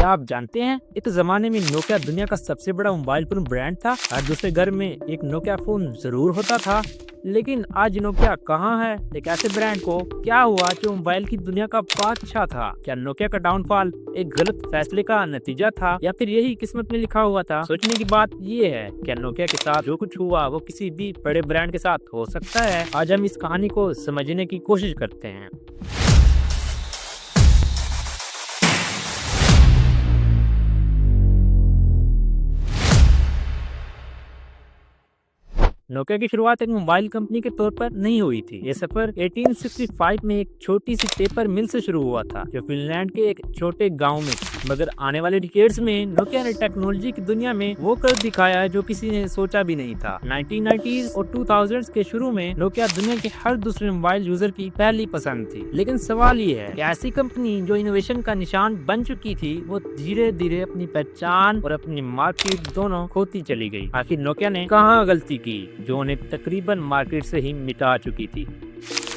क्या आप जानते हैं एक जमाने में नोकिया दुनिया का सबसे बड़ा मोबाइल फोन ब्रांड था। हर दूसरे घर में एक नोकिया फोन जरूर होता था। लेकिन आज नोकिया कहाँ है? एक ऐसे ब्रांड को क्या हुआ जो मोबाइल की दुनिया का बादशाह था? क्या नोकिया का डाउनफॉल एक गलत फैसले का नतीजा था या फिर यही किस्मत में लिखा हुआ था? सोचने की बात ये है, क्या नोकिया के साथ जो कुछ हुआ वो किसी भी बड़े ब्रांड के साथ हो सकता है? आज हम इस कहानी को समझने की कोशिश करते हैं। नोकिया की शुरुआत एक मोबाइल कंपनी के तौर पर नहीं हुई थी। ये सफर 1865 में एक छोटी सी पेपर मिल से शुरू हुआ था जो फिनलैंड के एक छोटे गांव में थी। मगर आने वाले डिकेड्स में नोकिया ने टेक्नोलॉजी की दुनिया में वो कर दिखाया जो किसी ने सोचा भी नहीं था। 1990s और 2000s के शुरू में नोकिया दुनिया के हर दूसरे मोबाइल यूजर की पहली पसंद थी। लेकिन सवाल ये है कि ऐसी कंपनी जो इनोवेशन का निशान बन चुकी थी वो धीरे धीरे अपनी पहचान और अपनी मार्केट दोनों खोती चली गई। आखिर नोकिया ने कहाँ गलती की जो उन्हें तकरीबन मार्केट से ही मिटा चुकी थी?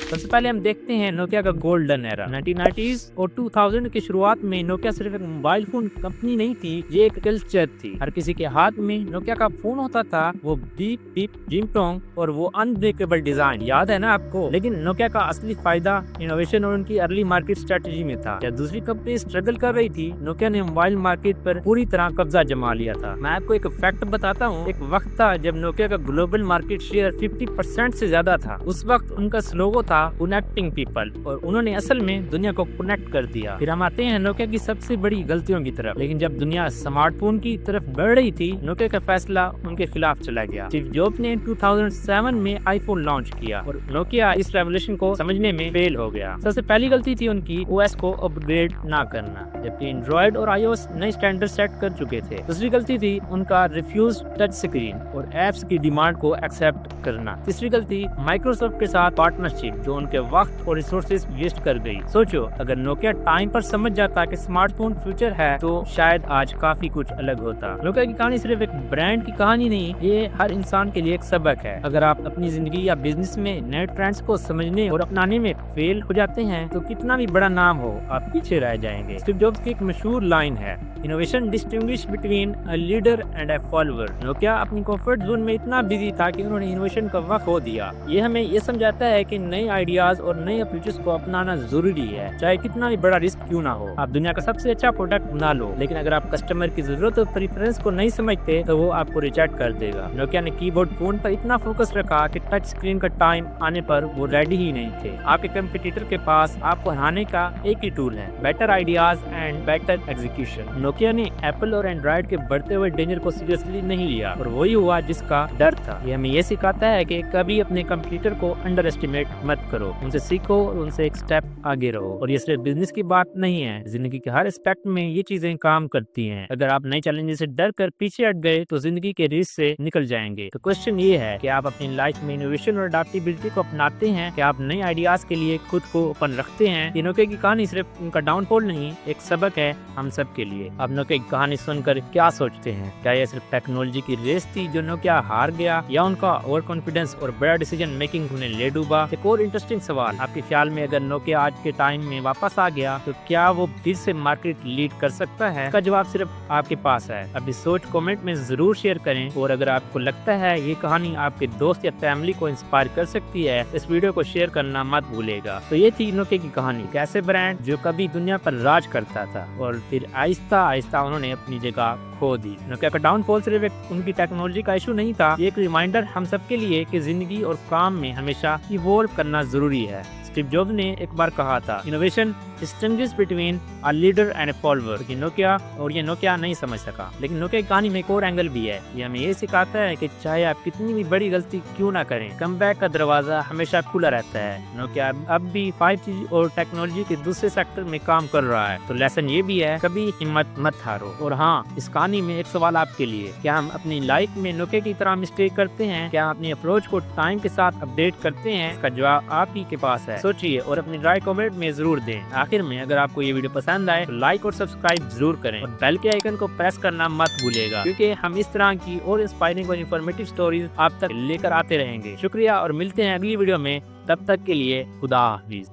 सबसे पहले हम देखते हैं नोकिया का गोल्डन एरा। 1990s और 2000 की शुरुआत में नोकिया सिर्फ एक मोबाइल फोन कंपनी नहीं थी, ये एक कल्चर थी। हर किसी के हाथ में नोकिया का फोन होता था, वो बीप बीप जिंगटोंग और वो अनब्रेकेबल डिजाइन, याद है ना आपको? लेकिन नोकिया का असली फायदा इनोवेशन और उनकी अर्ली मार्केट स्ट्रेटेजी में था। क्या दूसरी कंपनी स्ट्रगल कर रही थी, नोकिया ने मोबाइल मार्केट पर पूरी तरह कब्जा जमा लिया था। मैं आपको एक फैक्ट बताता हूँ। एक वक्त था जब नोकिया का ग्लोबल मार्केट शेयर 50% से ज्यादा था। उस वक्त उनका स्लोगो था कनेक्टिंग पीपल और उन्होंने असल में दुनिया को कनेक्ट कर दिया। फिर हम आते हैं नोकिया की सबसे बड़ी गलतियों की तरफ। लेकिन जब दुनिया स्मार्टफोन की तरफ बढ़ रही थी, नोकिया का फैसला उनके खिलाफ चला गया। स्टीव जॉब्स ने 2007 में आईफोन लॉन्च किया और नोकिया इस रेवोल्यूशन को समझने में फेल हो गया। सबसे पहली गलती थी उनकी ओएस को अपग्रेड ना करना, जबकि एंड्रॉइड और आईओएस नए स्टैंडर्ड सेट कर चुके थे। दूसरी गलती थी उनका रिफ्यूज टच स्क्रीन और एप्स की डिमांड को एक्सेप्ट करना। तीसरी गलती माइक्रोसॉफ्ट के साथ पार्टनरशिप जो उनके वक्त और रिसोर्सेज वेस्ट कर गई। सोचो, अगर नोकिया टाइम पर समझ जाता कि स्मार्टफोन फ्यूचर है तो शायद आज काफी कुछ अलग होता। नोकिया की कहानी सिर्फ एक ब्रांड की कहानी नहीं, ये हर इंसान के लिए एक सबक है। अगर आप अपनी जिंदगी या बिजनेस में नए ट्रेंड्स को समझने और अपनाने में फेल हो जाते हैं तो कितना भी बड़ा नाम हो, आप पीछे रह जाएंगे। स्टीव जॉब्स की एक मशहूर लाइन है, innovation distinguish between a leader and a follower. Nokia अपनी कंफर्ट जोन में इतना बिजी था कि उन्होंने इनोवेशन का वक्त खो दिया। ये हमें ये समझाता है कि नए आइडियाज और नए अप्रोचेस को अपनाना जरूरी है, चाहे कितना भी बड़ा रिस्क क्यों ना हो। आप दुनिया का सबसे अच्छा प्रोडक्ट बना लो, लेकिन अगर आप कस्टमर की जरूरत और प्रेफरेंस को नहीं समझते तो वो आपको रिजेक्ट कर देगा। नोकिया ने कीबोर्ड फोन पर इतना फोकस रखा कि टच स्क्रीन का टाइम आने पर वो रेडी ही नहीं थे। आपके कंपटीटर के पास आपको हराने का एक ही टूल है, better ideas and better execution. Nokia ने एप्पल और एंड्रॉइड के बढ़ते हुए डेंजर को सीरियसली नहीं लिया और वही हुआ जिसका डर था। ये हमें ये सिखाता है कि कभी अपने कंप्यूटर को अंडर एस्टिमेट मत करो, उनसे सीखो और उनसे एक स्टेप आगे रहो। और ये सिर्फ बिजनेस की बात नहीं है, जिंदगी के हर एस्पेक्ट में ये चीजें काम करती हैं। अगर आप नए चैलेंजेस से डर कर पीछे हट गए तो जिंदगी के रेस से निकल जाएंगे। तो क्वेश्चन ये है कि आप अपनी लाइफ में इनोवेशन और अडैप्टेबिलिटी को अपनाते हैं? क्या आप नए आइडियाज के लिए खुद को ओपन रखते हैं? ये नोकिया की कहानी सिर्फ उनका डाउनफॉल नहीं, एक सबक है हम सब के लिए। आप नोकिया की कहानी सुनकर क्या सोचते हैं? क्या यह सिर्फ टेक्नोलॉजी की रेस थी जो नोकिया हार गया, या उनका ओवर कॉन्फिडेंस और बड़ा डिसीजन मेकिंग उन्हें ले डूबा? एक और इंटरेस्टिंग सवाल, आपके ख्याल में अगर नोकिया आज के टाइम में वापस आ गया तो क्या वो फिर से मार्केट लीड कर सकता है? इसका जवाब सिर्फ आपके पास है। अपनी सोच कमेंट में जरूर शेयर करें और अगर आपको लगता है ये कहानी आपके दोस्त या फैमिली को इंस्पायर कर सकती है, इस वीडियो को शेयर करना मत भूलेगा। तो ये थी नोकिया की कहानी, कैसे ब्रांड जो कभी दुनिया पर राज करता था और फिर आहिस्ता आहिस्ता उन्होंने अपनी जगह खो दी। नोकिया का डाउनफॉल सिर्फ एक उनकी टेक्नोलॉजी का इशू नहीं था, ये एक रिमाइंडर हम सबके लिए कि जिंदगी और काम में हमेशा इवॉल्व करना जरूरी है। स्टीव जॉब्स ने एक बार कहा था, innovation distinguish between a leader and a follower. ये नोकिया नहीं समझ सका, लेकिन नोकिया की कहानी में एक और एंगल भी है। ये हमें ये सिखाता है कि चाहे आप कितनी भी बड़ी गलती क्यों ना करें, कमबैक का दरवाजा हमेशा खुला रहता है। नोकिया अब भी 5G और टेक्नोलॉजी के दूसरे सेक्टर में काम कर रहा है। तो लेसन ये भी है, कभी हिम्मत मत हारो। और हाँ, इस कहानी में एक सवाल आपके लिए, क्या हम अपनी लाइफ में नोकिया की तरह मिस्टेक करते हैं? क्या हम अपनी अप्रोच को टाइम के साथ अपडेट करते हैं? इसका जवाब आप ही के पास है। सोचिए और अपनी राय कमेंट में जरूर दें। आखिर में अगर आपको ये वीडियो पसंद आए तो लाइक और सब्सक्राइब जरूर करें और बेल के आइकन को प्रेस करना मत भूलिएगा, क्योंकि हम इस तरह की और इंस्पायरिंग और इन्फॉर्मेटिव स्टोरीज आप तक लेकर आते रहेंगे। शुक्रिया और मिलते हैं अगली वीडियो में, तब तक के लिए खुदा हाफिज।